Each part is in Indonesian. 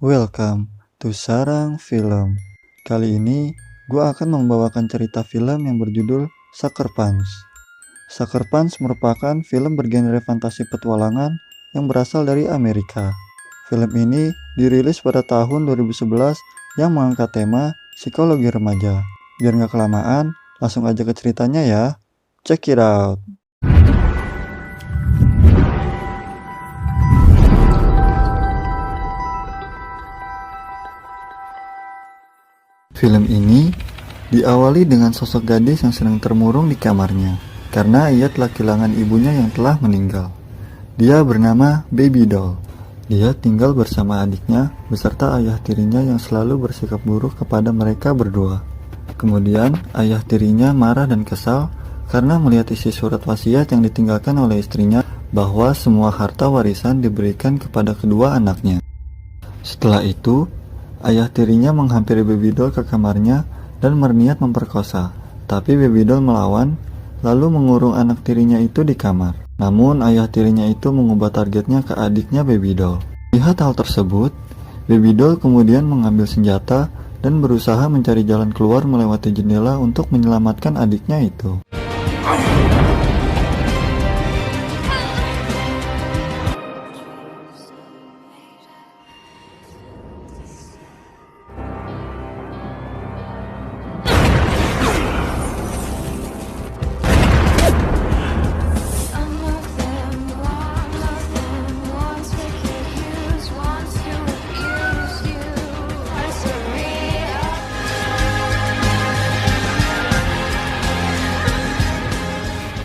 Welcome to Sarang Film. Kali ini gue akan membawakan cerita film yang berjudul Sucker Punch. Sucker Punch merupakan film bergenre fantasi petualangan yang berasal dari Amerika. Film ini dirilis pada tahun 2011 yang mengangkat tema psikologi remaja. Biar gak kelamaan, langsung aja ke ceritanya ya. Check it out. Film ini diawali dengan sosok gadis yang sedang termurung di kamarnya karena ia telah kehilangan ibunya yang telah meninggal. Dia bernama Baby Doll. Dia tinggal bersama adiknya beserta ayah tirinya yang selalu bersikap buruk kepada mereka berdua. Kemudian ayah tirinya marah dan kesal karena melihat isi surat wasiat yang ditinggalkan oleh istrinya bahwa semua harta warisan diberikan kepada kedua anaknya. Setelah itu, ayah tirinya menghampiri Baby Doll ke kamarnya dan berniat memperkosa. Tapi Baby Doll melawan, lalu mengurung anak tirinya itu di kamar. Namun ayah tirinya itu mengubah targetnya ke adiknya Baby Doll. Lihat hal tersebut, Baby Doll kemudian mengambil senjata dan berusaha mencari jalan keluar melewati jendela untuk menyelamatkan adiknya itu.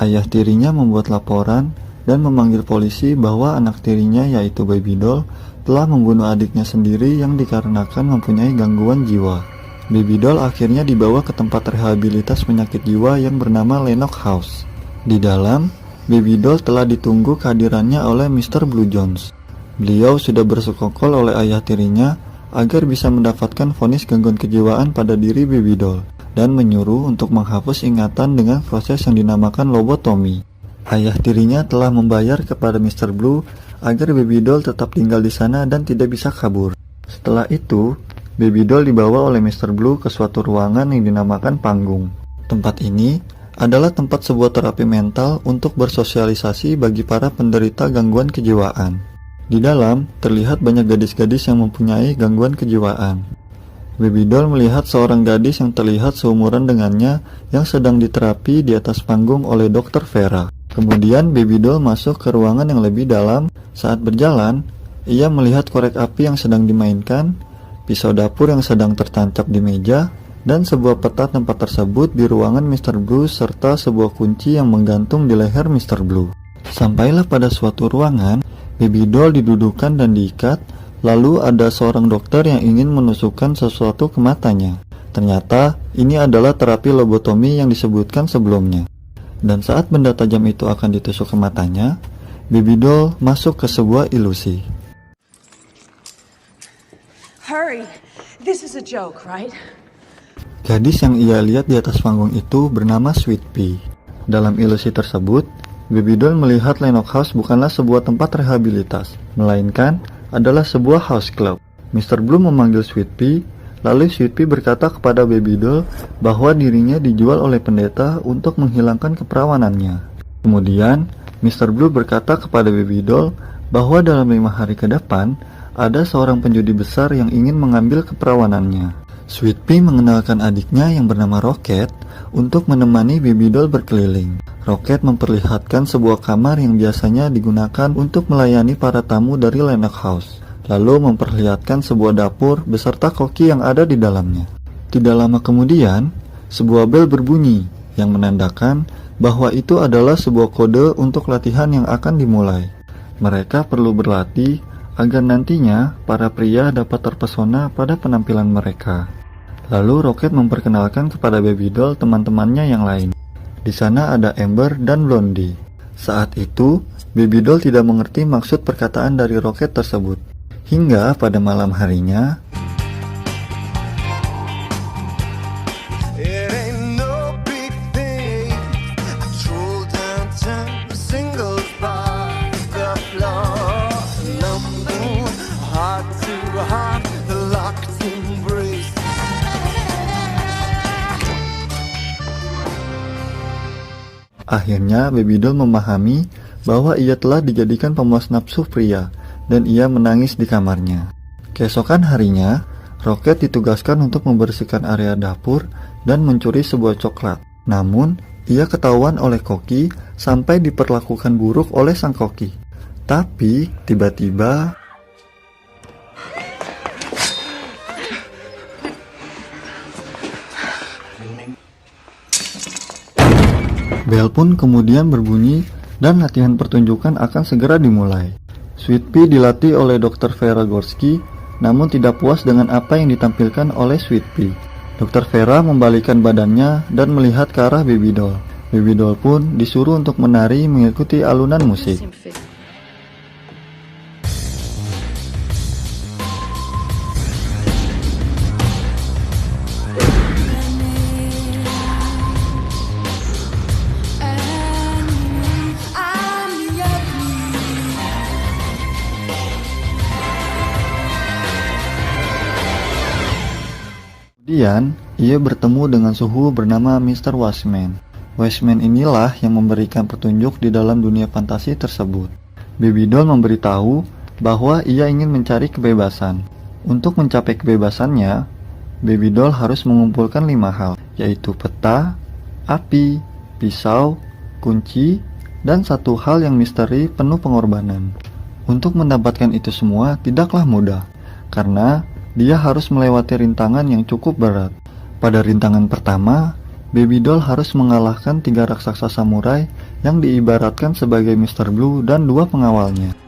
Ayah tirinya membuat laporan dan memanggil polisi bahwa anak tirinya yaitu Baby Doll telah membunuh adiknya sendiri yang dikarenakan mempunyai gangguan jiwa. Baby Doll akhirnya dibawa ke tempat rehabilitas penyakit jiwa yang bernama Lennox House. Di dalam, Baby Doll telah ditunggu kehadirannya oleh Mr. Blue Jones. Beliau sudah bersekongkol oleh ayah tirinya agar bisa mendapatkan vonis gangguan kejiwaan pada diri Baby Doll dan menyuruh untuk menghapus ingatan dengan proses yang dinamakan lobotomi. Ayah tirinya telah membayar kepada Mr. Blue agar Baby Doll tetap tinggal di sana dan tidak bisa kabur. Setelah itu, Baby Doll dibawa oleh Mr. Blue ke suatu ruangan yang dinamakan panggung. Tempat ini adalah tempat sebuah terapi mental untuk bersosialisasi bagi para penderita gangguan kejiwaan. Di dalam, terlihat banyak gadis-gadis yang mempunyai gangguan kejiwaan. Baby Doll melihat seorang gadis yang terlihat seumuran dengannya yang sedang diterapi di atas panggung oleh Dr. Vera. Kemudian Baby Doll masuk ke ruangan yang lebih dalam. Saat berjalan, ia melihat korek api yang sedang dimainkan, pisau dapur yang sedang tertancap di meja, dan sebuah peta tempat tersebut di ruangan Mr. Blue serta sebuah kunci yang menggantung di leher Mr. Blue. Sampailah pada suatu ruangan, Baby Doll didudukan dan diikat. Lalu ada seorang dokter yang ingin menusukkan sesuatu ke matanya. Ternyata ini adalah terapi lobotomi yang disebutkan sebelumnya. Dan saat benda tajam itu akan ditusuk ke matanya, Baby Doll masuk ke sebuah ilusi. Hurry, this is a joke, right? Gadis yang ia lihat di atas panggung itu bernama Sweet Pea. Dalam ilusi tersebut, Baby Doll melihat Lennox House bukanlah sebuah tempat rehabilitas, melainkan adalah sebuah house club. Mr. Blue memanggil Sweet Pea, lalu Sweet Pea berkata kepada Baby Doll bahwa dirinya dijual oleh pendeta untuk menghilangkan keperawanannya. Kemudian, Mr. Blue berkata kepada Baby Doll bahwa dalam 5 hari ke depan, ada seorang penjudi besar yang ingin mengambil keperawanannya. Sweet Pea mengenalkan adiknya yang bernama Rocket untuk menemani Baby Doll berkeliling. Rocket memperlihatkan sebuah kamar yang biasanya digunakan untuk melayani para tamu dari Lennox House, lalu memperlihatkan sebuah dapur beserta koki yang ada di dalamnya. Tidak lama kemudian, sebuah bel berbunyi yang menandakan bahwa itu adalah sebuah kode untuk latihan yang akan dimulai. Mereka perlu berlatih agar nantinya para pria dapat terpesona pada penampilan mereka. Lalu Rocket memperkenalkan kepada Baby Doll teman-temannya yang lain. Di sana ada Amber dan Blondie. Saat itu, Baby Doll tidak mengerti maksud perkataan dari Rocket tersebut. Hingga pada malam harinya, heart to heart. Akhirnya Baby Doll memahami bahwa ia telah dijadikan pemuas nafsu pria dan ia menangis di kamarnya. Keesokan harinya, Rocket ditugaskan untuk membersihkan area dapur dan mencuri sebuah coklat. Namun, ia ketahuan oleh Koki sampai diperlakukan buruk oleh sang Koki. Tapi, tiba-tiba bel pun kemudian berbunyi dan latihan pertunjukan akan segera dimulai. Sweet Pea dilatih oleh Dr. Vera Gorski, namun tidak puas dengan apa yang ditampilkan oleh Sweet Pea. Dr. Vera membalikkan badannya dan melihat ke arah Baby Doll. Baby Doll pun disuruh untuk menari mengikuti alunan musik. Kemudian, ia bertemu dengan suhu bernama Mr. Washman. Washman inilah yang memberikan petunjuk di dalam dunia fantasi tersebut. Baby Doll memberitahu bahwa ia ingin mencari kebebasan. Untuk mencapai kebebasannya, Baby Doll harus mengumpulkan 5 hal, yaitu peta, api, pisau, kunci, dan satu hal yang misteri penuh pengorbanan. Untuk mendapatkan itu semua tidaklah mudah, karena dia harus melewati rintangan yang cukup berat. Pada rintangan pertama, Baby Doll harus mengalahkan 3 raksasa samurai yang diibaratkan sebagai Mr. Blue dan 2 pengawalnya.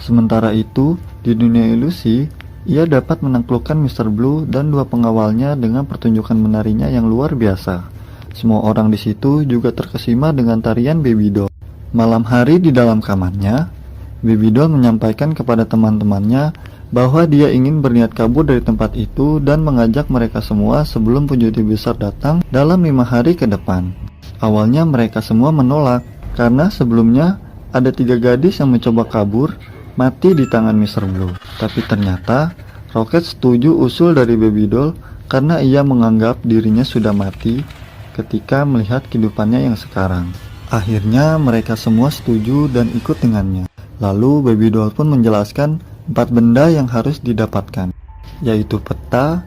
Sementara itu, di dunia ilusi, ia dapat menaklukkan Mr. Blue dan 2 pengawalnya dengan pertunjukan menarinya yang luar biasa. Semua orang di situ juga terkesima dengan tarian Baby Doll. Malam hari di dalam kamarnya, Baby Doll menyampaikan kepada teman-temannya bahwa dia ingin berniat kabur dari tempat itu dan mengajak mereka semua sebelum penjudi besar datang dalam 5 hari ke depan. Awalnya mereka semua menolak, karena sebelumnya ada 3 gadis yang mencoba kabur mati di tangan Mr. Blue. Tapi ternyata Rocket setuju usul dari Baby Doll karena ia menganggap dirinya sudah mati ketika melihat kehidupannya yang sekarang. Akhirnya mereka semua setuju dan ikut dengannya. Lalu Baby Doll pun menjelaskan 4 benda yang harus didapatkan, yaitu peta,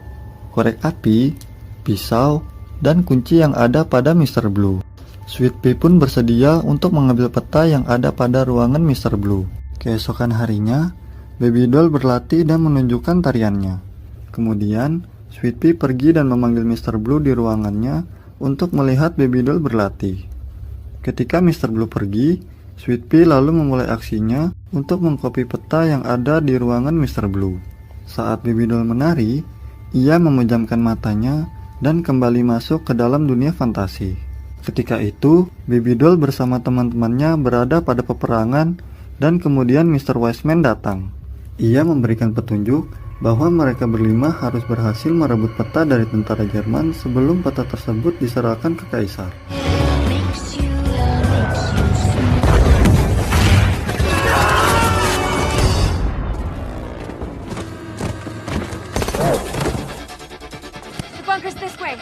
korek api, pisau, dan kunci yang ada pada Mr. Blue. Sweet Pea pun bersedia untuk mengambil peta yang ada pada ruangan Mr. Blue. Keesokan harinya, Baby Doll berlatih dan menunjukkan tariannya. Kemudian, Sweet Pea pergi dan memanggil Mr. Blue di ruangannya untuk melihat Baby Doll berlatih. Ketika Mr. Blue pergi, Sweet Pea lalu memulai aksinya untuk mengcopy peta yang ada di ruangan Mr. Blue. Saat Baby Doll menari, ia memejamkan matanya dan kembali masuk ke dalam dunia fantasi. Ketika itu, Baby Doll bersama teman-temannya berada pada peperangan dan kemudian Mr. Wiseman datang. Ia memberikan petunjuk bahwa mereka berlima harus berhasil merebut peta dari tentara Jerman sebelum peta tersebut diserahkan ke Kaisar. The bunker's this way.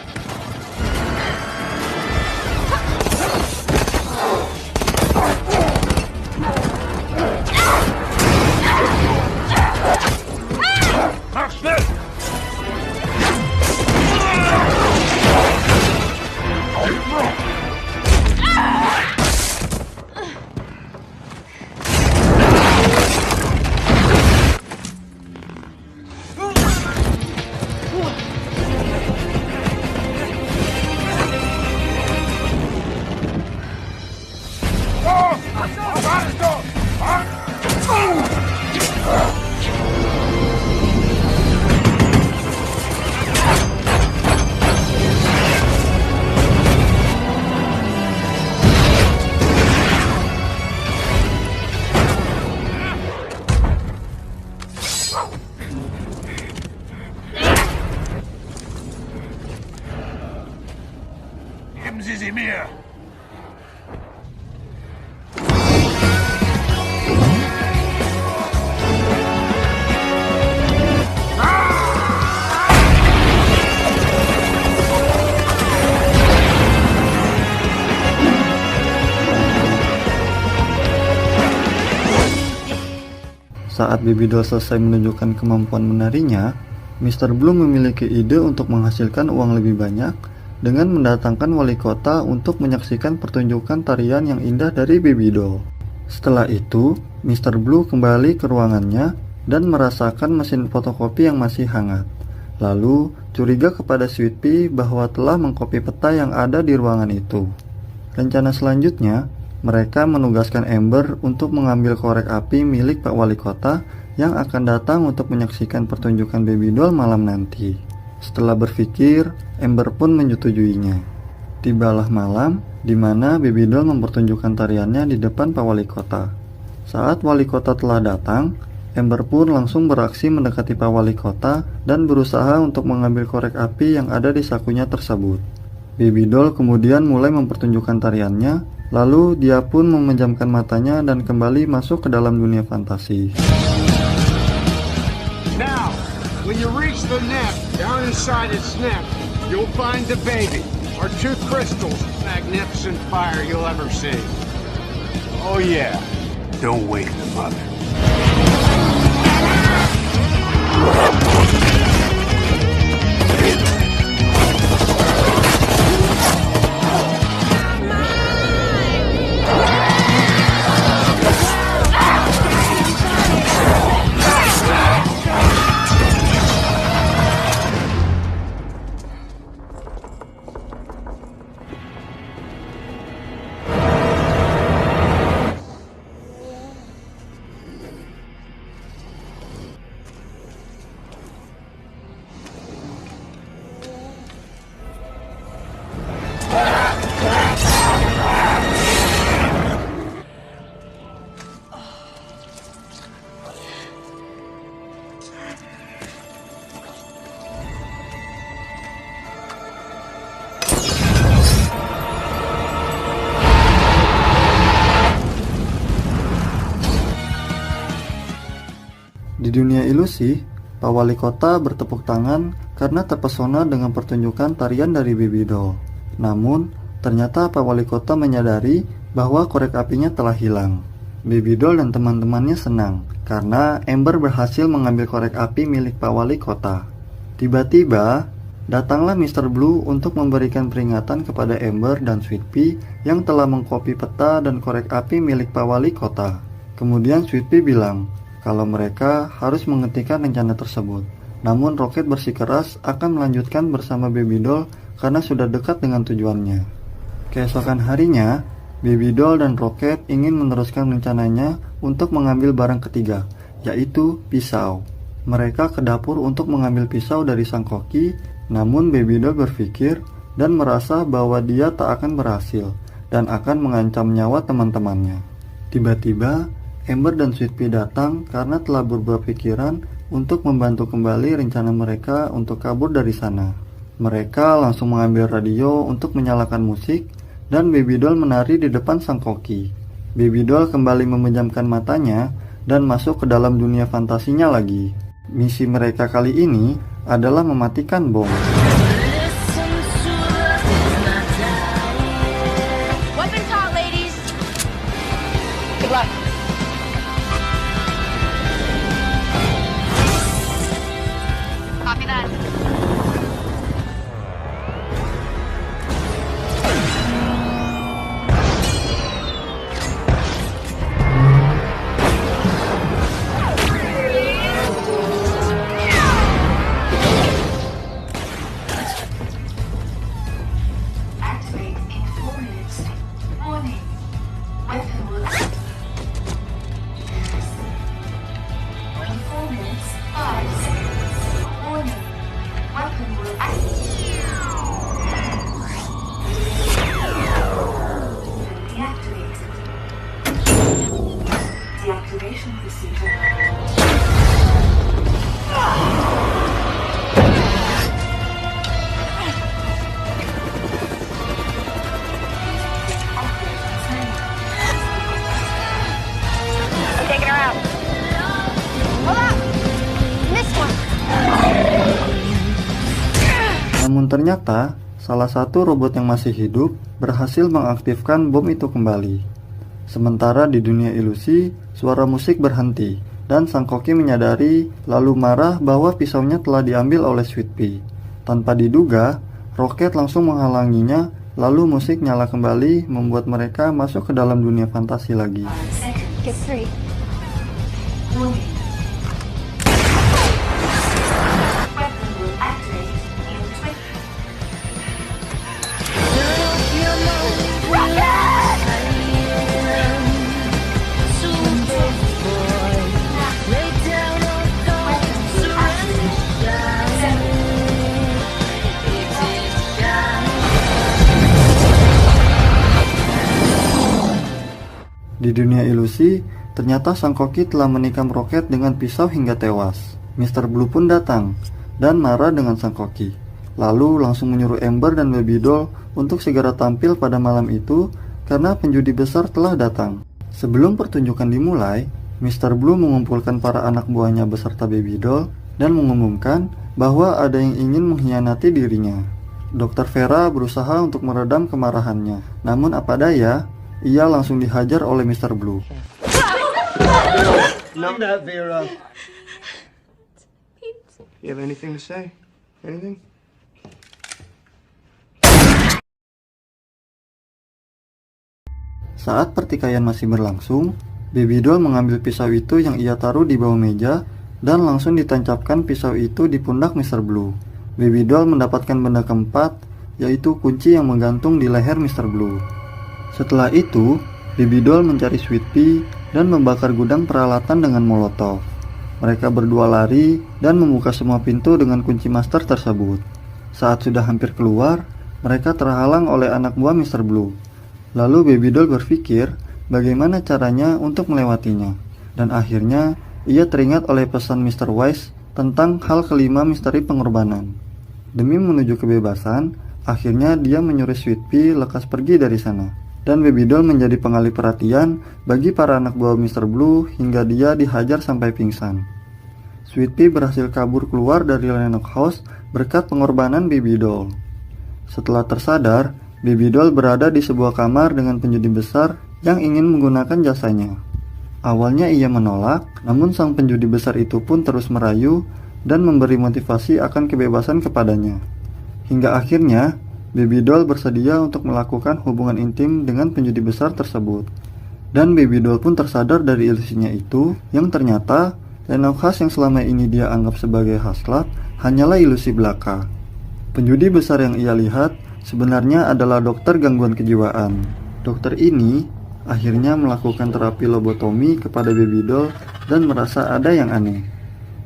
Easy, Mia. Saat Baby Doll selesai menunjukkan kemampuan menarinya, Mr. Blue memiliki ide untuk menghasilkan uang lebih banyak dengan mendatangkan wali kota untuk menyaksikan pertunjukan tarian yang indah dari Baby Doll. Setelah itu, Mr. Blue kembali ke ruangannya dan merasakan mesin fotokopi yang masih hangat. Lalu, curiga kepada Sweet Pea bahwa telah mengkopi peta yang ada di ruangan itu. Rencana selanjutnya, mereka menugaskan Amber untuk mengambil korek api milik Pak Wali Kota yang akan datang untuk menyaksikan pertunjukan Baby Doll malam nanti. Setelah berpikir, Amber pun menyetujuinya. Tibalah malam di mana Baby Doll mempertunjukkan tariannya di depan Pak Wali Kota. Saat Wali Kota telah datang, Amber pun langsung beraksi mendekati Pak Wali Kota dan berusaha untuk mengambil korek api yang ada di sakunya tersebut. Baby Doll kemudian mulai mempertunjukkan tariannya, lalu dia pun memejamkan matanya dan kembali masuk ke dalam dunia fantasi. Now, when you reach the neck, down inside its neck, you'll find the baby, or two crystals, magnificent fire you'll ever see. Oh yeah, don't wake the mother. Di dunia ilusi, Pak Wali Kota bertepuk tangan karena terpesona dengan pertunjukan tarian dari Baby Doll. Namun, ternyata Pak Wali Kota menyadari bahwa korek apinya telah hilang. Baby Doll dan teman-temannya senang karena Amber berhasil mengambil korek api milik Pak Wali Kota. Tiba-tiba, datanglah Mr. Blue untuk memberikan peringatan kepada Amber dan Sweet Pea yang telah mengkopi peta dan korek api milik Pak Wali Kota. Kemudian Sweet Pea bilang kalau mereka harus menghentikan rencana tersebut. Namun Rocket bersikeras akan melanjutkan bersama Baby Doll karena sudah dekat dengan tujuannya. Keesokan harinya, Baby Doll dan Rocket ingin meneruskan rencananya untuk mengambil barang ketiga, yaitu pisau. Mereka ke dapur untuk mengambil pisau dari sang koki, namun Baby Doll berpikir dan merasa bahwa dia tak akan berhasil dan akan mengancam nyawa teman-temannya. Tiba-tiba, Amber dan Sweet Pea datang karena telah berubah pikiran untuk membantu kembali rencana mereka untuk kabur dari sana. Mereka langsung mengambil radio untuk menyalakan musik dan Baby Doll menari di depan sang koki. Baby Doll kembali memejamkan matanya dan masuk ke dalam dunia fantasinya lagi. Misi mereka kali ini adalah mematikan bom. Weapon talk, ladies. Good luck. Copy that. Activate in 4 minutes. Warning. Weapon will in 4 minutes, 5 seconds. Warning. Weapon will deactivated. Deactivation procedure. Namun ternyata salah satu robot yang masih hidup berhasil mengaktifkan bom itu kembali. Sementara di dunia ilusi, suara musik berhenti dan Sang Koki menyadari lalu marah bahwa pisaunya telah diambil oleh Sweet Pea. Tanpa diduga, roket langsung menghalanginya, lalu musik nyala kembali membuat mereka masuk ke dalam dunia fantasi lagi. 5 seconds. Get 3. Warning. Weapon will activate in 20. Di dunia ilusi, ternyata Sang Koki telah menikam roket dengan pisau hingga tewas. Mr. Blue pun datang dan marah dengan Sang Koki. Lalu langsung menyuruh Amber dan Baby Doll untuk segera tampil pada malam itu karena penjudi besar telah datang. Sebelum pertunjukan dimulai, Mr. Blue mengumpulkan para anak buahnya beserta Baby Doll dan mengumumkan bahwa ada yang ingin mengkhianati dirinya. Dr. Vera berusaha untuk meredam kemarahannya. Namun apa daya, ia langsung dihajar oleh Mr. Blue. Not that, Vera. You have anything to say? Anything? Saat pertikaian masih berlangsung, Baby Doll mengambil pisau itu yang ia taruh di bawah meja dan langsung ditancapkan pisau itu di pundak Mr. Blue. Baby Doll mendapatkan benda keempat, yaitu kunci yang menggantung di leher Mr. Blue. Setelah itu, Baby Doll mencari Sweet Pea dan membakar gudang peralatan dengan molotov. Mereka berdua lari dan membuka semua pintu dengan kunci master tersebut. Saat sudah hampir keluar, mereka terhalang oleh anak buah Mr. Blue. Lalu Baby Doll berpikir bagaimana caranya untuk melewatinya. Dan akhirnya, ia teringat oleh pesan Mr. Wise tentang hal kelima misteri pengorbanan. Demi menuju kebebasan, akhirnya dia menyuruh Sweet Pea lekas pergi dari sana. Dan Baby Doll menjadi pengalih perhatian bagi para anak buah Mr. Blue hingga dia dihajar sampai pingsan. Sweet Pea berhasil kabur keluar dari Lennox House berkat pengorbanan Baby Doll. Setelah tersadar, Baby Doll berada di sebuah kamar dengan penjudi besar yang ingin menggunakan jasanya. Awalnya ia menolak, namun sang penjudi besar itu pun terus merayu dan memberi motivasi akan kebebasan kepadanya. Hingga akhirnya, Baby Doll bersedia untuk melakukan hubungan intim dengan penjudi besar tersebut. Dan Baby Doll pun tersadar dari ilusinya itu, yang ternyata Lennox House yang selama ini dia anggap sebagai hasrat hanyalah ilusi belaka. Penjudi besar yang ia lihat sebenarnya adalah dokter gangguan kejiwaan. Dokter ini akhirnya melakukan terapi lobotomi kepada Baby Doll dan merasa ada yang aneh.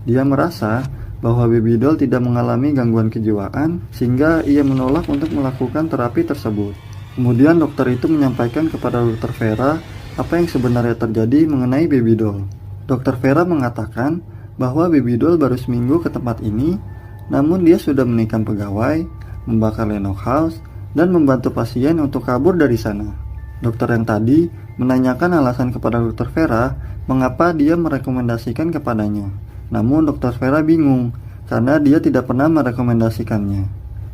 Dia merasa bahwa Baby Doll tidak mengalami gangguan kejiwaan sehingga ia menolak untuk melakukan terapi tersebut. Kemudian dokter itu menyampaikan kepada Dr. Vera apa yang sebenarnya terjadi mengenai Baby Doll. Dr. Vera mengatakan bahwa Baby Doll baru seminggu ke tempat ini, namun dia sudah menikam pegawai, membakar Lennox House, dan membantu pasien untuk kabur dari sana. Dokter yang tadi menanyakan alasan kepada Dr. Vera mengapa dia merekomendasikan kepadanya. Namun Dr. Vera bingung karena dia tidak pernah merekomendasikannya.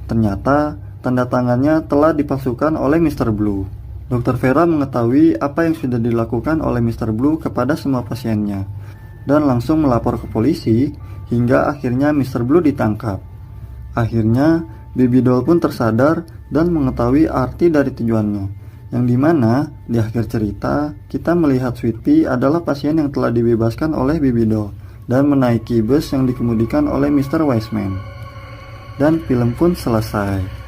Ternyata tanda tangannya telah dipalsukan oleh Mr. Blue. Dr. Vera mengetahui apa yang sudah dilakukan oleh Mr. Blue kepada semua pasiennya dan langsung melapor ke polisi hingga akhirnya Mr. Blue ditangkap. Akhirnya Baby Doll pun tersadar dan mengetahui arti dari tujuannya, yang dimana di akhir cerita kita melihat Sweet Pea adalah pasien yang telah dibebaskan oleh Baby Doll dan menaiki bus yang dikemudikan oleh Mr. Wiseman. Dan film pun selesai.